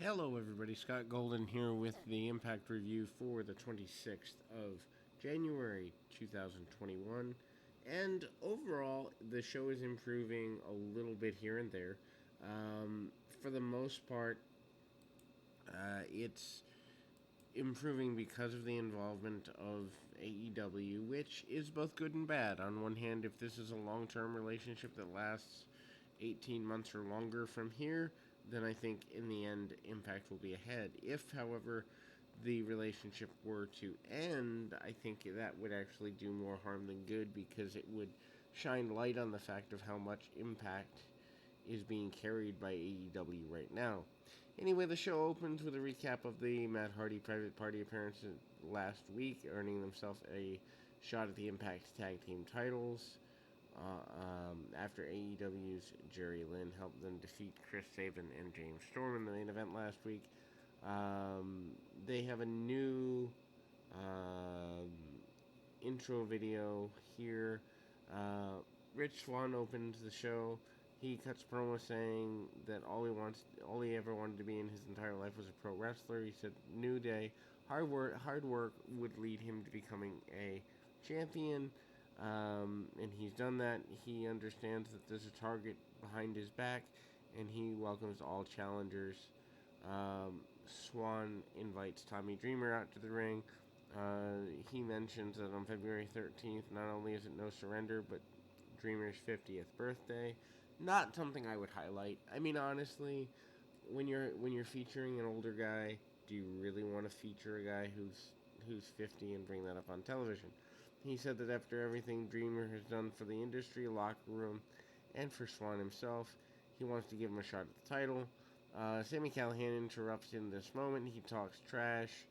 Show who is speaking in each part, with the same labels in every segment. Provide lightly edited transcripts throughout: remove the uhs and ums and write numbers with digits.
Speaker 1: Hello, everybody. Scott Golden here with the Impact Review for the 26th of January 2021. And overall, the show is improving a little bit here and there. For the most part, it's improving because of the involvement of AEW, which is both good and bad. On one hand, if this is a long term relationship that lasts 18 months or longer from here, then I think in the end Impact will be ahead. If, however, the relationship were to end, I think that would actually do more harm than good because it would shine light on the fact of how much Impact is being carried by AEW right now. Anyway, the show opens with a recap of the Matt Hardy private party appearance last week, earning themselves a shot at the Impact Tag Team titles. After AEW's Jerry Lynn helped them defeat Chris Sabin and James Storm in the main event last week. They have a new intro video here. Rich Swann opens the show. He cuts promo saying that all he ever wanted to be in his entire life was a pro wrestler. He said, "New day, hard work would lead him to becoming a champion." And he's done that. He understands that there's a target behind his back, and he welcomes all challengers. Swann invites Tommy Dreamer out to the ring. He mentions that on February 13th, not only is it No Surrender, but Dreamer's 50th birthday. Not something I would highlight. I mean, honestly, when you're featuring an older guy, do you really want to feature a guy who's 50 and bring that up on television? He said that after everything Dreamer has done for the industry, locker room, and for Swann himself, he wants to give him a shot at the title. Sami Callihan interrupts in this moment. He talks trash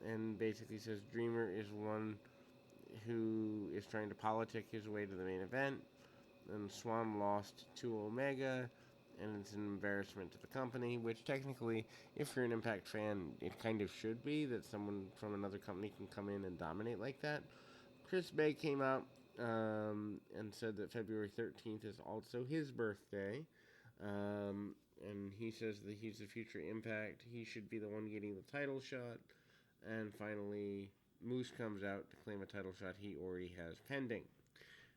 Speaker 1: and basically says Dreamer is one who is trying to politic his way to the main event. And Swann lost to Omega, and it's an embarrassment to the company, which technically, if you're an Impact fan, it kind of should be, that someone from another company can come in and dominate like that. Chris Bay came out and said that February 13th is also his birthday. And he says that he's the future Impact. He should be the one getting the title shot. And finally, Moose comes out to claim a title shot he already has pending.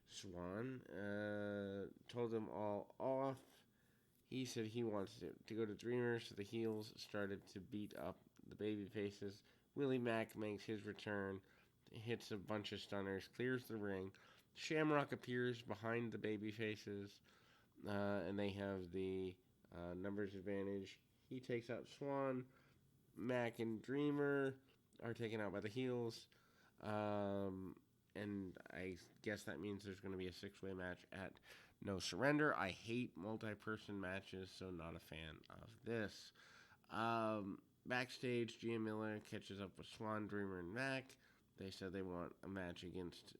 Speaker 1: Swann told them all off. He said he wants to go to Dreamer, so the heels started to beat up the baby faces. Willie Mack makes his return, hits a bunch of stunners, clears the ring. Shamrock appears behind the baby faces, and they have the numbers advantage. He takes out Swann. Mack and Dreamer are taken out by the heels. And I guess that means there's going to be a six-way match at No Surrender. I hate multi-person matches, so not a fan of this. Backstage, Gia Miller catches up with Swann, Dreamer, and Mack. They said they want a match against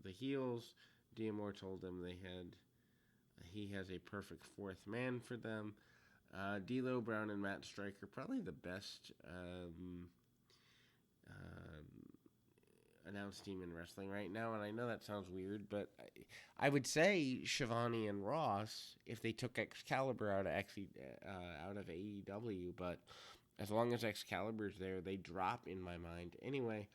Speaker 1: the heels. D'Amore told them he has a perfect fourth man for them. D'Lo Brown and Matt Striker, probably the best announced team in wrestling right now, and I know that sounds weird, but I would say Shivani and Ross if they took Excalibur out of AEW, but as long as Excalibur's there, they drop in my mind. Anyway,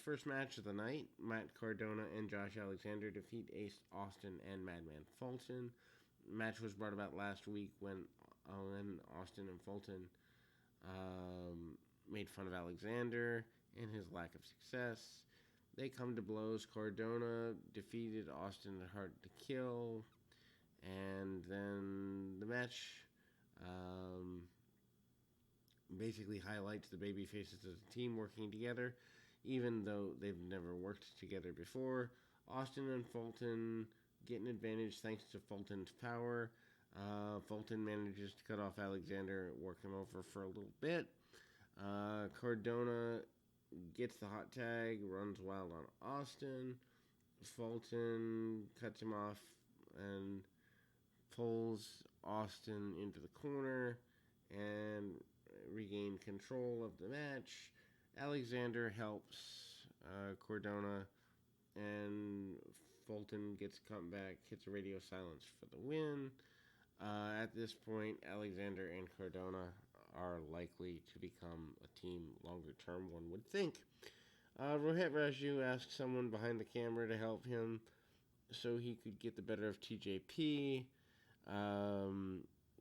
Speaker 1: first match of the night, Matt Cardona and Josh Alexander defeat Ace Austin and Madman Fulton. Match was brought about last week when Austin and Fulton made fun of Alexander and his lack of success. They come to blows. Cardona defeated Austin at Hard to Kill. And then the match basically highlights the babyfaces as a team working together, even though they've never worked together before. Austin and Fulton get an advantage thanks to Fulton's power. Fulton manages to cut off Alexander, work him over for a little bit. Cardona gets the hot tag, runs wild on Austin. Fulton cuts him off and pulls Austin into the corner and regain control of the match. Alexander helps Cardona, and Fulton gets a comeback, hits a radio silence for the win. At this point, Alexander and Cardona are likely to become a team longer term, one would think. Rohit Raju asked someone behind the camera to help him so he could get the better of TJP.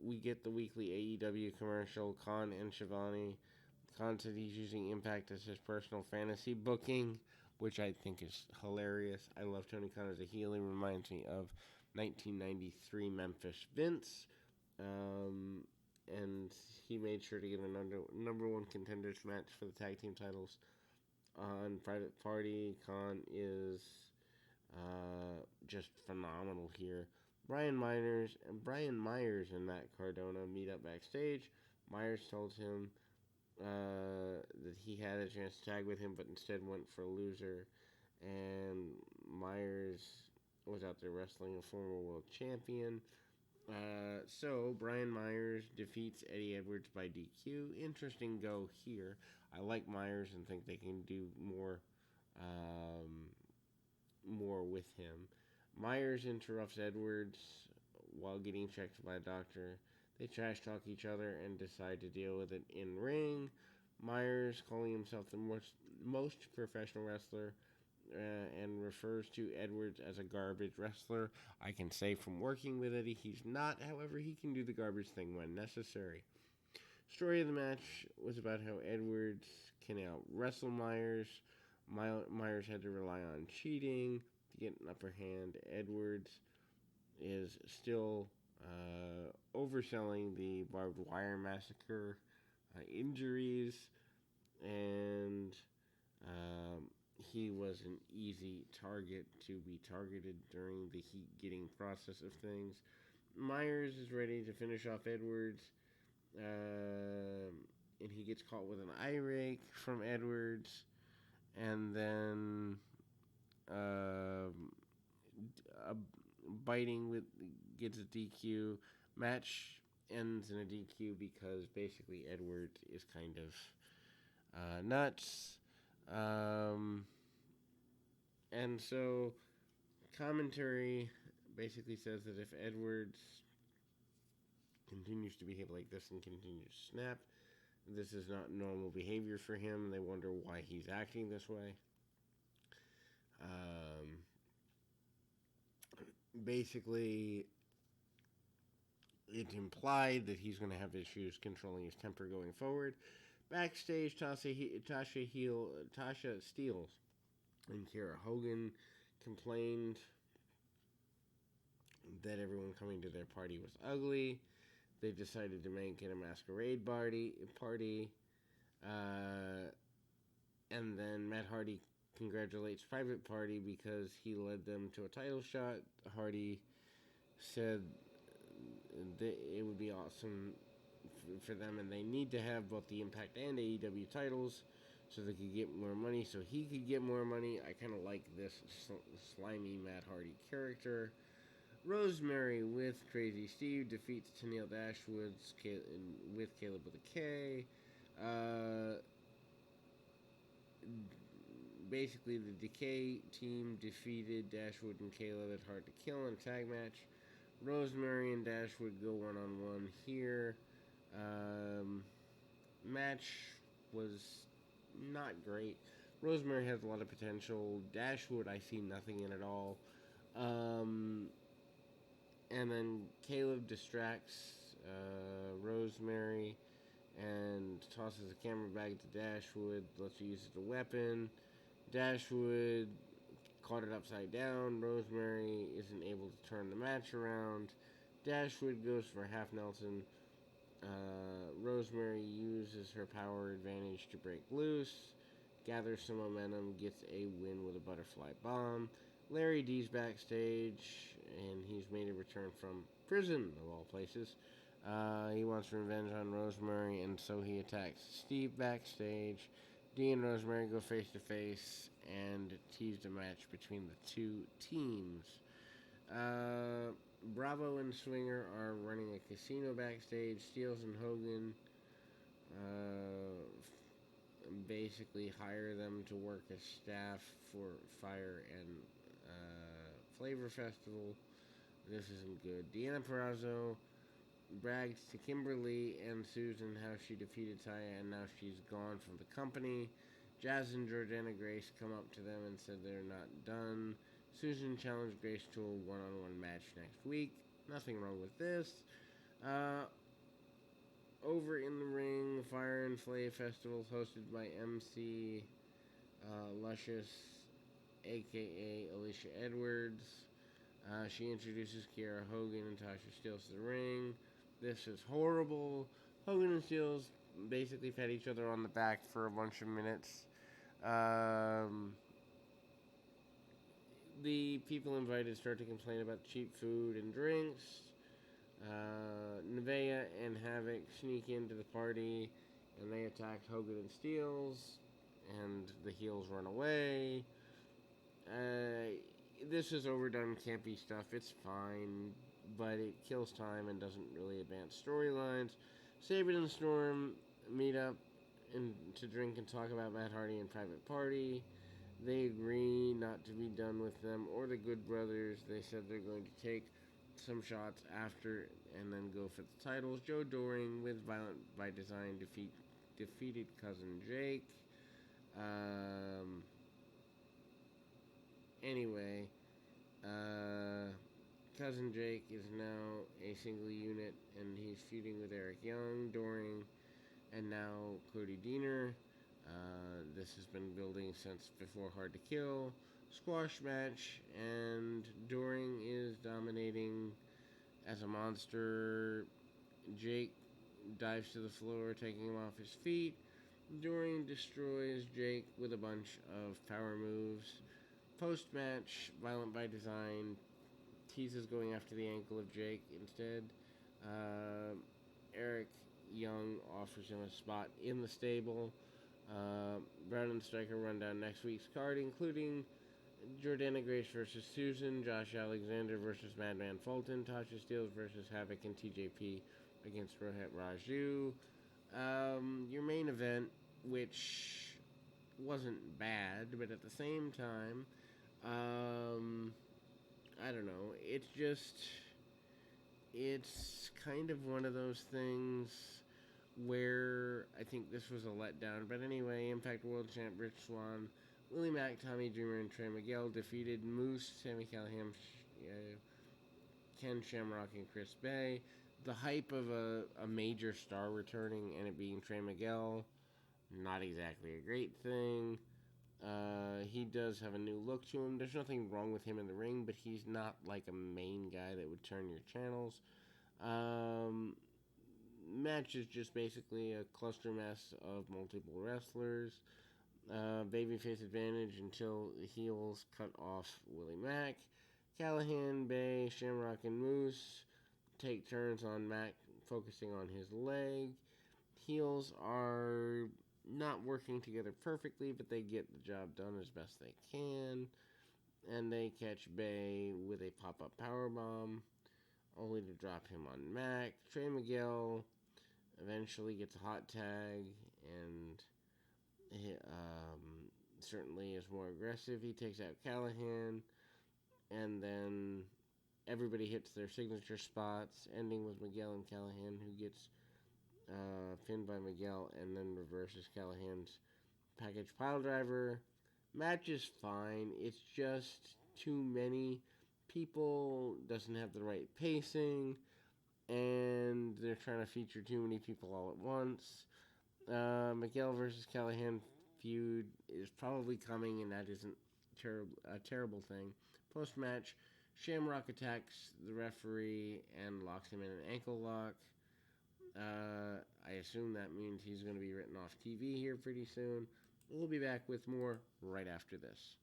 Speaker 1: We get the weekly AEW commercial, Khan and Shivani. Khan said he's using Impact as his personal fantasy booking, which I think is hilarious. I love Tony Khan as a heel. He reminds me of 1993 Memphis Vince. And he made sure to get a number one contenders match for the tag team titles on Private Party. Khan is just phenomenal here. Brian Myers and Matt Cardona meet up backstage. Myers told him that he had a chance to tag with him, but instead went for a loser. And Myers was out there wrestling a former world champion. So Brian Myers defeats Eddie Edwards by DQ. Interesting go here. I like Myers and think they can do more with him. Myers interrupts Edwards while getting checked by a doctor. They trash talk each other and decide to deal with it in ring. Myers, calling himself the most professional wrestler, and refers to Edwards as a garbage wrestler. I can say from working with Eddie, he's not. However, he can do the garbage thing when necessary. Story of the match was about how Edwards can out wrestle Myers. Myers had to rely on cheating to get an upper hand. Edwards is still overselling the barbed wire massacre injuries, and he was an easy target to be targeted during the heat getting process of things. Myers is ready to finish off Edwards, and he gets caught with an eye rake from Edwards, and then biting with gets a DQ. Match ends in a DQ because basically Edwards is kind of nuts. And so commentary basically says that if Edwards continues to behave like this and continues to snap, this is not normal behavior for him. They wonder why he's acting this way. Basically, it's implied that he's going to have issues controlling his temper going forward. Backstage, Tasha Steelz and Kiera Hogan complained that everyone coming to their party was ugly. They decided to make it a masquerade party. And then Matt Hardy congratulates Private Party because he led them to a title shot. Hardy said that it would be awesome for them, and they need to have both the Impact and AEW titles so they could get more money, so he could get more money. I kind of like this slimy Matt Hardy character. Rosemary with Crazy Steve defeats Tennille Dashwood with Caleb with a K. Basically, the Decay team defeated Dashwood and Caleb at Hard to Kill in a tag match. Rosemary and Dashwood go one-on-one here. Match was not great. Rosemary has a lot of potential. Dashwood, I see nothing in at all. And then Caleb distracts Rosemary and tosses a camera bag to Dashwood, lets her use it as a weapon. Dashwood caught it upside down. Rosemary isn't able to turn the match around. Dashwood goes for a half Nelson. Rosemary uses her power advantage to break loose, gathers some momentum, gets a win with a butterfly bomb. Larry D's backstage, and he's made a return from prison, of all places. He wants revenge on Rosemary, and so he attacks Steve backstage. Dee and Rosemary go face to face and tease a match between the two teams. Bravo and Swinger are running a casino backstage. Steelz and Hogan basically hire them to work as staff for Fire and Flavor Festival. This isn't good. Deanna Purrazzo brags to Kimberly and Susan how she defeated Taya and now she's gone from the company. Jazz and Jordana Grace come up to them and said they're not done. Susan challenged Grace to a one-on-one match next week. Nothing wrong with this. Over in the ring, the Fire and Flay Festival hosted by MC Luscious, aka Alicia Edwards. She introduces Kiera Hogan and Tasha Steelz to the ring. This is horrible. Hogan and Steelz basically pat each other on the back for a bunch of minutes. The people invited start to complain about cheap food and drinks. Nevaeh and Havoc sneak into the party and they attack Hogan and Steelz, and the heels run away. This is overdone, campy stuff. It's fine, but it kills time and doesn't really advance storylines. Sabin and Storm meet up to drink and talk about Matt Hardy and Private Party. They agree not to be done with them or the Good Brothers. They said they're going to take some shots after and then go for the titles. Joe Doring with Violent by Design defeated Cousin Jake. Anyway, Cousin Jake is now a single unit and he's feuding with Eric Young, Doring, and now Cody Deaner. This has been building since before Hard to Kill. Squash match, and Doring is dominating as a monster. Jake dives to the floor, taking him off his feet. Doring destroys Jake with a bunch of power moves. Post-match, Violent by Design teases going after the ankle of Jake instead. Eric Young offers him a spot in the stable. Brown and Striker run down next week's card, including Jordana Grace versus Susan, Josh Alexander versus Madman Fulton, Tasha Steelz versus Havoc, and TJP against Rohit Raju. Your main event, which wasn't bad, but at the same time, I don't know. It's kind of one of those things where I think this was a letdown. But anyway, Impact World Champ Rich Swann, Willie Mack, Tommy Dreamer, and Trey Miguel defeated Moose, Sami Callihan, Ken Shamrock, and Chris Bay. The hype of a major star returning and it being Trey Miguel, not exactly a great thing. He does have a new look to him. There's nothing wrong with him in the ring, but he's not like a main guy that would turn your channels. Match is just basically a cluster mess of multiple wrestlers. Babyface advantage until the heels cut off Willie Mack. Callihan, Bay, Shamrock, and Moose take turns on Mack, focusing on his leg. Heels are not working together perfectly, but they get the job done as best they can. And they catch Bay with a pop-up powerbomb, only to drop him on Mack. Trey Miguel eventually gets a hot tag and he, certainly is more aggressive. He takes out Callihan, and then everybody hits their signature spots, ending with Miguel and Callihan, who gets pinned by Miguel and then reverses Callahan's package pile driver. Match is fine. It's just too many people, doesn't have the right pacing, and they're trying to feature too many people all at once. Miguel versus Callihan feud is probably coming, and that isn't a terrible thing. Post-match, Shamrock attacks the referee and locks him in an ankle lock. I assume that means he's going to be written off TV here pretty soon. We'll be back with more right after this.